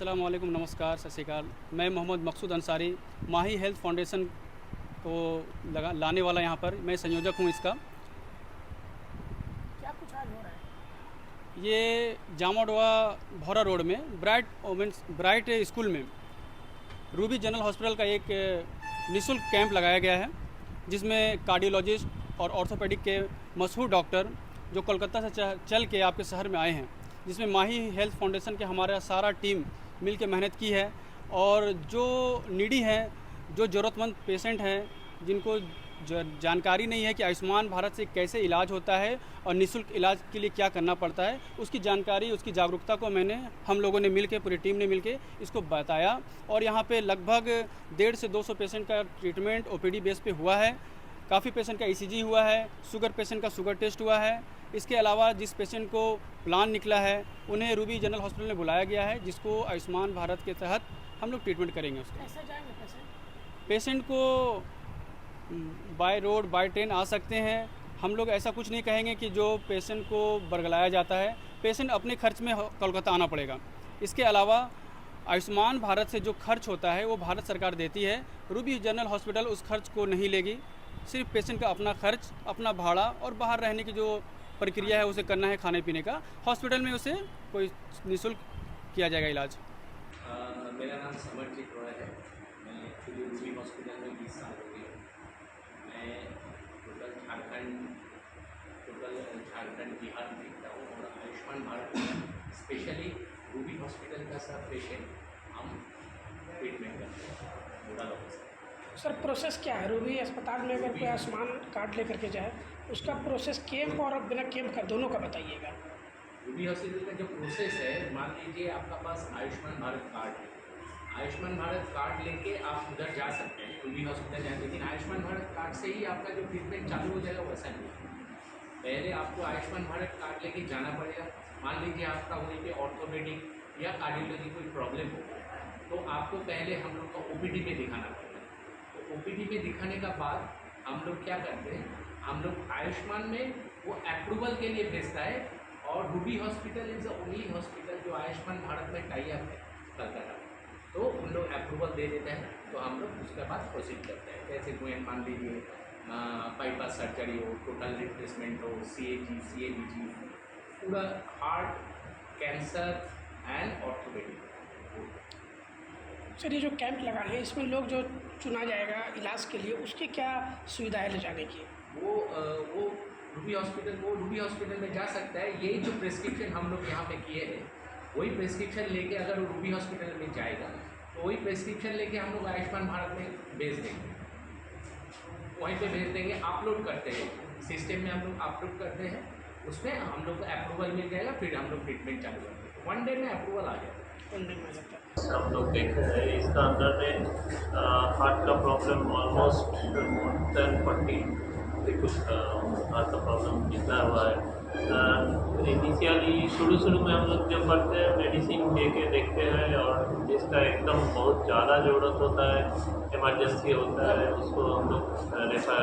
अस्सलाम वालेकुम, नमस्कार, सत श्री अकाल। मैं मोहम्मद मकसूद अंसारी माही हेल्थ फाउंडेशन को लाने वाला यहाँ पर मैं संयोजक हूँ इसका। क्या कुछ आज हो रहा है? ये जामाडोआ भौरा रोड में ब्राइट स्कूल में रूबी जनरल हॉस्पिटल का एक निःशुल्क कैंप लगाया गया है, जिसमें कार्डियोलॉजिस्ट और ऑर्थोपेडिक के मशहूर डॉक्टर जो कोलकाता से चल के आपके शहर में आए हैं, जिसमें माही हेल्थ फाउंडेशन के हमारा सारा टीम मिल के मेहनत की है। और जो नीडी हैं, जो ज़रूरतमंद पेशेंट हैं, जिनको जानकारी नहीं है कि आयुष्मान भारत से कैसे इलाज होता है और निःशुल्क इलाज के लिए क्या करना पड़ता है, उसकी जानकारी, उसकी जागरूकता को हम लोगों ने मिलके, पूरी टीम ने मिलके इसको बताया। और यहाँ पे लगभग 150 से 200 पेशेंट का ट्रीटमेंट ओपीडी बेस पे हुआ है। काफ़ी पेशेंट का ईसीजी हुआ है, शुगर पेशेंट का शुगर टेस्ट हुआ है। इसके अलावा जिस पेशेंट को प्लान निकला है, उन्हें रूबी जनरल हॉस्पिटल में बुलाया गया है, जिसको आयुष्मान भारत के तहत हम लोग ट्रीटमेंट करेंगे। उसको कैसे जाएंगे पेशेंट को बाय रोड, बाय ट्रेन आ सकते हैं। हम लोग ऐसा कुछ नहीं कहेंगे कि जो पेशेंट को बरगलाया जाता है, पेशेंट अपने खर्च में कोलकाता आना पड़ेगा। इसके अलावा आयुष्मान भारत से जो खर्च होता है वो भारत सरकार देती है। रूबी जनरल हॉस्पिटल उस खर्च को नहीं लेगी। सिर्फ पेशेंट का अपना खर्च, अपना भाड़ा और बाहर रहने की जो प्रक्रिया है उसे करना है, खाने पीने का, हॉस्पिटल में उसे कोई निःशुल्क किया जाएगा इलाज। मेरा नाम समरजीत रॉय है। मैं एक्चुअली रूबी हॉस्पिटल में 20 साल हो गए। मैं टोटल झारखंड बिहार में देखता हूँ और आयुष्मान भारत में स्पेशली रूबी हॉस्पिटल का सब पेशेंट हम ट्रीटमेंट करते हैं मोडा से। सर प्रोसेस क्या है? रूबी अस्पताल में अगर कोई आयुष्मान कार्ड लेकर के जाए, उसका प्रोसेस कैंप और बिना कैंप का दोनों का बताइएगा। रूबी हॉस्पिटल का जो प्रोसेस है, मान लीजिए आपका पास आयुष्मान भारत कार्ड है, आयुष्मान भारत कार्ड लेके आप उधर जा सकते हैं, रूबी हॉस्पिटल जाए, लेकिन आयुष्मान भारत कार्ड से ही आपका जो ट्रीटमेंट चालू हो जाएगा वैसा नहीं है। पहले आपको आयुष्मान भारत कार्ड लेके जाना पड़ेगा। मान लीजिए आपका वहीं पे ऑर्थोपेडिक या कार्डियोलॉजी कोई प्रॉब्लम हो गया, तो आपको पहले हम लोग को ओपीडी में दिखाना पड़ेगा। तो ओपीडी में दिखाने का बाद हम लोग क्या करते हैं, हम लोग आयुष्मान में वो अप्रूवल के लिए भेजता है। और Ruby hospital is the only hospital जो आयुष्मान भारत में टाई अप है कलकत्ता, तो उन लोग अप्रूवल दे देते हैं, तो हम लोग उसके बाद प्रोसीड करते हैं। जैसे कोई मान लीजिए बाईपास सर्जरी हो, टोटल रिप्लेसमेंट हो, CAG, CABG, पूरा heart, cancer and orthopaedic. Sir ये जो कैंप लगा रहे हैं, इसमें लोग जो चुना जाएगा इलाज के लिए, उसकी क्या सुविधा है ले जाने की? वो रूबी हॉस्पिटल में जा सकता है। यही जो प्रिस्क्रिप्शन हम लोग यहाँ पे किए हैं, वही प्रिस्क्रिप्शन लेके अगर वो रूबी हॉस्पिटल में जाएगा, तो वही प्रिस्क्रिप्शन लेके हम लोग आयुष्मान भारत में भेज देंगे, वहीं पे भेज देंगे, अपलोड करते हैं सिस्टम में, हम लोग अपलोड करते हैं, उसमें हम लोग को अप्रूवल मिल जाएगा, फिर हम लोग ट्रीटमेंट चालू करते हैं। 1 डे में अप्रूवल आ जाएगा। 1 डे में आ जाता है। हम लोग देख रहे हैं इसका अंदर में हार्ट का प्रॉब्लम ऑलमोस्ट 10-40 कुछ हार्ट का प्रॉब्लम निकला हुआ है। इनिशियली शुरू में हम लोग जब करते हैं मेडिसिन दे के देखते हैं, और जिसका एकदम बहुत ज़्यादा ज़रूरत होता है, इमरजेंसी होता है, उसको हम लोग रेफर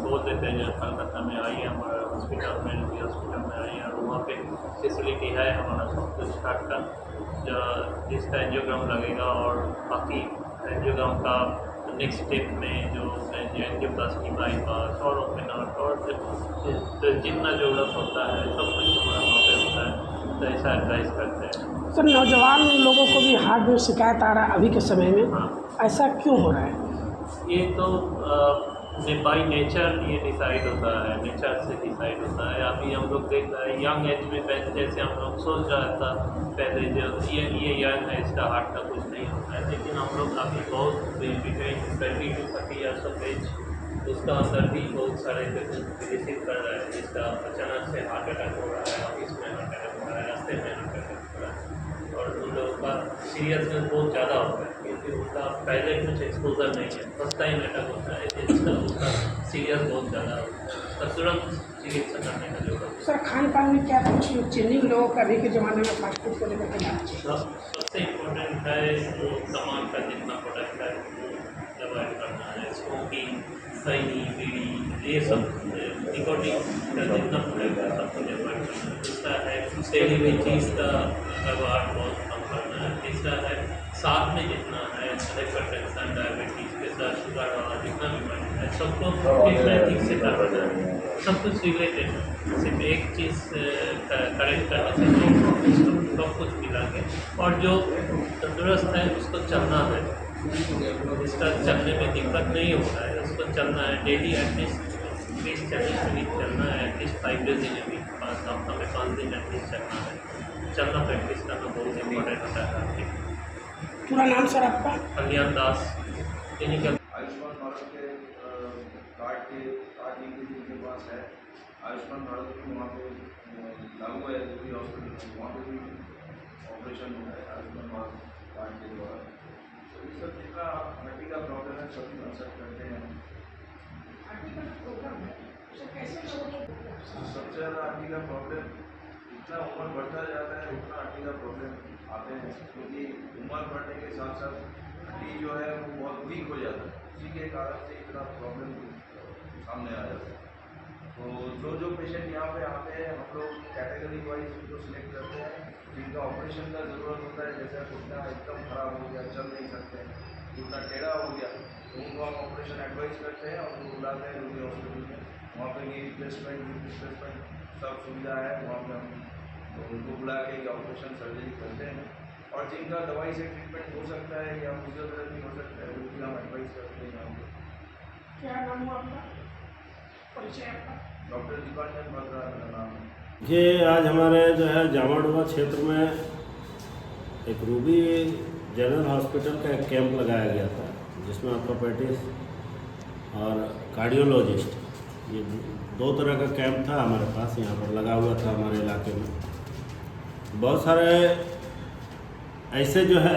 बोल देते हैं कलकत्ता में आइए हमारा हॉस्पिटल में, रूबी हॉस्पिटल में आइए, और वहाँ पे फैसिलिटी है हमारा सब कुछ हार्ट का, जिसका एंजियोग्राम लगेगा, और बाकी एंजियोग्राम का नेक्स्ट स्टेप में जो एंजियोप्लास्टी, बाईपास और ओपन हार्ट और जितना ज़रूरत होता है सब कुछ हमारा वहाँ पे होता है, तो ऐसा एडवाइस करते हैं। सर नौजवान लोगों को भी हार्ट में शिकायत आ रहा है अभी के समय में, हाँ, ऐसा क्यों हो रहा है? ये तो बाई नेचर ये डिसाइड होता है, नेचर से डिसाइड होता है। अभी हम लोग देख रहे हैं यंग एज में, पहले जैसे हम लोग सोच रहा था पहले जो ये यंग है इसका हार्ट का कुछ नहीं होता है, लेकिन हम लोग अभी बहुत between 20 to 30 years of age, उसका अंदर भी बहुत सारे विकसित कर रहा है, जिसका अचानक से हार्ट अटैक हो रहा है, ऑफिस में हार्ट अटैक हो रहा है, रास्ते में हार्ट अटैक हो रहा है, और उन लोगों का सीरियसनेस बहुत ज़्यादा होता है, क्योंकि उनका पहले कुछ एक्सपोजर नहीं है, फर्स्ट टाइम अटैक होता है, जिसका उसका सीरियस बहुत ज़्यादा होता है, तो तुरंत चिकित्सा करने का जरूरत है। सर खान पान में क्या कुछ चेंजिंग लोगों का अभी के ज़माने में फास्ट फूड को लेकर के लाना चाहिए? सबसे इम्पोर्टेंट है वो तमाम का जितना प्रोडक्ट है वो अवॉइड करना है। स्मोकिंग, खैनी, बीड़ी, ये सब निकोटीन का जितना प्रोडक्ट है सब कुछ अवॉइड करना है। दूसरा है तेली हुई चीज़ का व्यवहार बहुत कम करना है। तीसरा है साथ में जितना है हाइपरटेंशन, डायबिटीज़, प्रेशर, शुगर और जितना भी मरीज है सबको ट्रीटमेंट ठीक से करवाना है। सब कुछ रिलेटेड है, सिर्फ एक चीज़ करेक्ट करने से सब कुछ मिला के, और जो तंदुरुस्त है उसको चलना है, जिसका चलने में दिक्कत नहीं हो रहा है उसको चलना है डेली एटलीस्ट 30-40 मिनट चलना है, at least 5 days in a week, 5 हफ्ता में 5 दिन एटलीस्ट चलना है। चलना प्रैक्टिस करना बहुत इम्पोर्टेंट होता है आपके। पूरा नाम सर आपका? कल्याण दास, क्लिनिकल। आयुष्मान भारत के कार्ड जिनके पास है, आयुष्मान भारत की वहाँ पे लागू है जो हॉस्पिटल, वहाँ पे भी ऑपरेशन होता है आयुष्मान भारत कार्ड के द्वारा। तो इस सब जितना हड्डी का प्रॉब्लम है सभी कंसल्ट करते हैं। सबसे ज़्यादा हड्डी का प्रॉब्लम जितना उम्र बढ़ता जाता है उतना हड्डी का प्रॉब्लम आते हैं, क्योंकि उम्र बढ़ने के साथ साथ हड्डी जो है वो बहुत वीक हो जाता है, उसी के कारण से इतना प्रॉब्लम सामने आ जाता है। तो जो पेशेंट यहाँ पे आते हैं हम लोग कैटेगरी वाइज उनको सिलेक्ट करते हैं, जिनका ऑपरेशन का ज़रूरत होता है, जैसे घुटना एकदम ख़राब हो गया, चल नहीं सकते, घुटना टेढ़ा हो गया, तो उनको हम ऑपरेशन एडवाइस करते हैं और उनको बुलाते हैं रूबी हॉस्पिटल में। वहाँ पे नी रिप्लेसमेंट सब सुविधा है, वहाँ पे हम उनको बुला के ऑपरेशन सर्जरी करते हैं। और जिनका दवाई से ट्रीटमेंट हो सकता है या फिजियोथेरेपी हो सकता है वो भी हम एडवाइस करते हैं यहाँ पे। क्या नाम हुआ आपका? परिचय आपका? डॉक्टर दीपांजन बत्रा मेरा नाम है। ये आज हमारे जो है जामाडोवा क्षेत्र में एक रूबी जनरल हॉस्पिटल का एक कैंप लगाया गया था, जिसमें ऑर्थोपेडिस्ट और कार्डियोलॉजिस्ट, ये दो तरह का कैंप था हमारे पास यहाँ पर लगा हुआ था हमारे इलाके में। बहुत सारे ऐसे जो है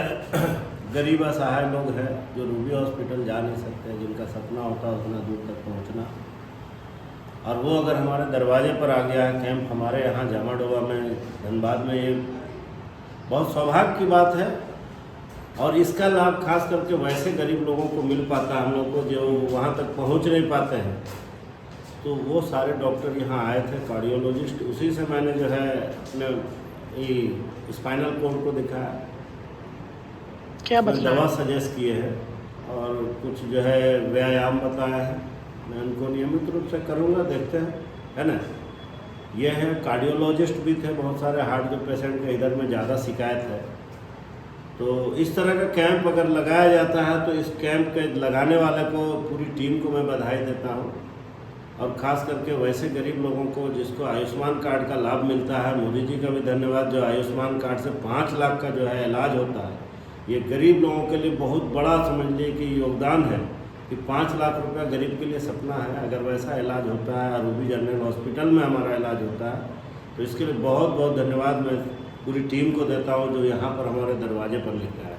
गरीब असहाय लोग हैं जो रूबी हॉस्पिटल जा नहीं सकते, जिनका सपना होता है उतना दूर तक पहुँचना, और वो अगर हमारे दरवाजे पर आ गया है कैंप हमारे यहाँ जामाडोवा में, धनबाद में, ये बहुत सौभाग्य की बात है। और इसका लाभ खास करके वैसे गरीब लोगों को मिल पाता है, हम लोग को जो वहाँ तक पहुँच नहीं पाते हैं। तो वो सारे डॉक्टर यहाँ आए थे, कार्डियोलॉजिस्ट, उसी से मैंने जो है अपने स्पाइनल कोड को दिखाया, क्या बताया? दवा सजेस्ट किए हैं और कुछ जो है व्यायाम बताया है, मैं उनको नियमित रूप से करूँगा, देखते हैं, है ना। ये है कार्डियोलॉजिस्ट भी थे, बहुत सारे हार्ट के पेशेंट के इधर में ज़्यादा शिकायत है। तो इस तरह का कैंप अगर लगाया जाता है तो इस कैंप के लगाने वाले को, पूरी टीम को मैं बधाई देता हूँ, और ख़ास करके वैसे गरीब लोगों को जिसको आयुष्मान कार्ड का लाभ मिलता है, मोदी जी का भी धन्यवाद, जो आयुष्मान कार्ड से 5 लाख का जो है इलाज होता है। ये गरीब लोगों के लिए बहुत बड़ा समझ लीजिए कि योगदान है कि 5 लाख रुपया गरीब के लिए सपना है। अगर वैसा इलाज होता है, रूबी जनरल हॉस्पिटल में हमारा इलाज होता है, तो इसके लिए बहुत बहुत धन्यवाद मैं पूरी टीम को देता हूँ जो यहाँ पर हमारे दरवाजे पर लिखा है।